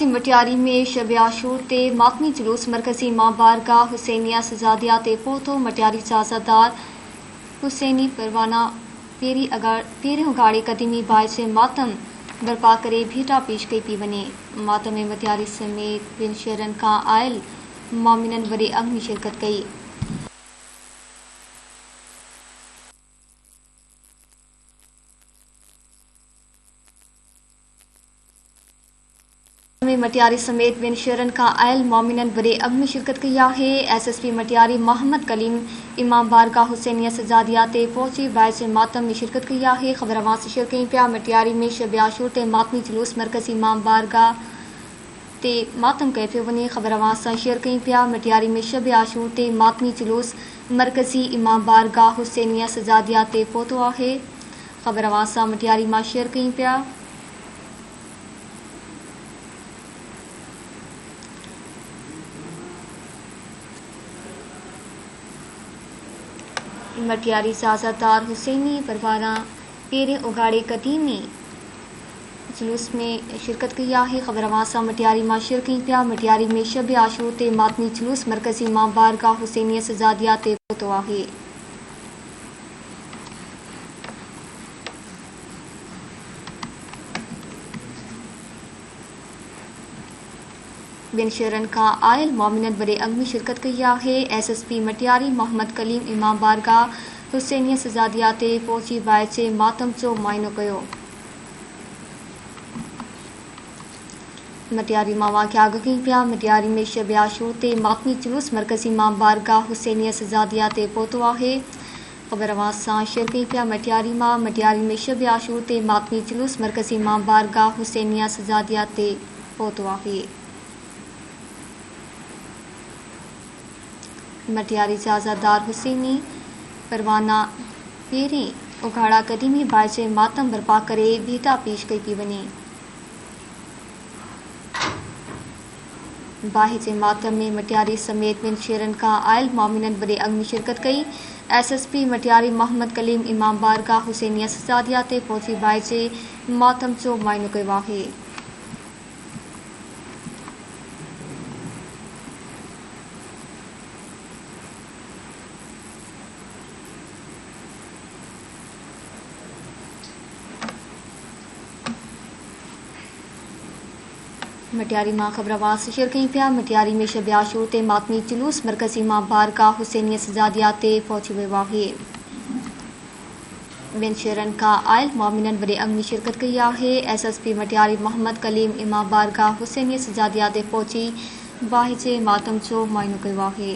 मटियारी में शब आशूर ते मातमी जुलूस मरकजी इमाम बारगाह हुसैनिया सजादिया ते पोतो मटियारी साजादार हुसैनी परवाना पेरे उगाड़े कदीमी बायसे मातम बर्पा करे भीटा पेश कई पी वने। मातम में मटियारी समेत बिन शहरन का आयल मोमिनन वरे अग में शिरकत कई। में मटियारी समेत बिन शहरन का आयल मोमिनन वरे अग में शिरकत किया है। SSP मटियारी मोहम्मद कलीम इमाम बारगाह हुसैनिया सजादिया ते पहुंची बायस मातम में शिरकत किया है। खबर अवां से शेयर कई पिया मटियारी में शब आशूर ते मातमी जुलूस मरकजी इमाम बारगाह ते मातम कई पियो वने। खबर अवां से शेयर कई पिया मटियारी में शब आशूर ते मातमी जुलूस मरकजी इमाम बारगाह हुसैनिया सजादिया ते पहुतो है। खबर अवां से मटियारी मां शेयर कई पिया मटियारी साजादार हुसैनी परवाना पेरे उगाड़े कदीमी जुलूस में शिरकत किया है। खबर अवासा मटियारी मां शेयर कई पिया मटियारी में शब आशूर ते मातमी जुलूस मरकजी इमाम बारगाह हुसैनिया सजादिया ते पोतो है। बिन शहरन का आयल मोमिनन बड़े अंग में शिरकत किया है। SSP मटियारी मोहम्मद कलीम इमाम बारगाह हुसैनिया सजादिया ते पहुंची बायचे मातम जो मायनो कयो। मटियारी मां वाक़िया कई पिया मटियारी में शब आशूर ते मातमी जुलूस मरकजी इमाम बारगाह हुसैनिया सजादिया ते पहुतो है। खबर अवां सां शेयर कई पिया मटियारी में शब आशूर ते मातमी जुलूस मरकजी इमाम बारगाह हुसैनिया सजादिया ते पहुतो है। मटियारी साजादार हुसैनी परवाना पेरे उगाड़ा कदीमी बायचे मातम बर्पा करे भीटा पेश कई पी वने। बाहिजे मातम में मटियारी समेत बिन शहरन का आयल मोमिनन बड़े अंग में शिरकत कई। SSP मटियारी मोहम्मद कलीम इमाम बारगाह हुसैनिया सजादिया ते पहुंची बायचे मातम जो मायनो कयो है। मटियारी मां खबर अवां से शेयर कई पिया मटियारी में शब आशूर ते मातमी जुलूस मरकजी इमाम बारगाह हुसैनिया सजादिया ते पहुंची वियो है। बिन शहरन का आयल मोमिनन वरे अंग में शिरकत किया है। SSP मटियारी मोहम्मद कलीम इमाम बारगाह हुसैनिया सजादिया ते पहुंची बाहिजे मातम जो मायनो कयो है।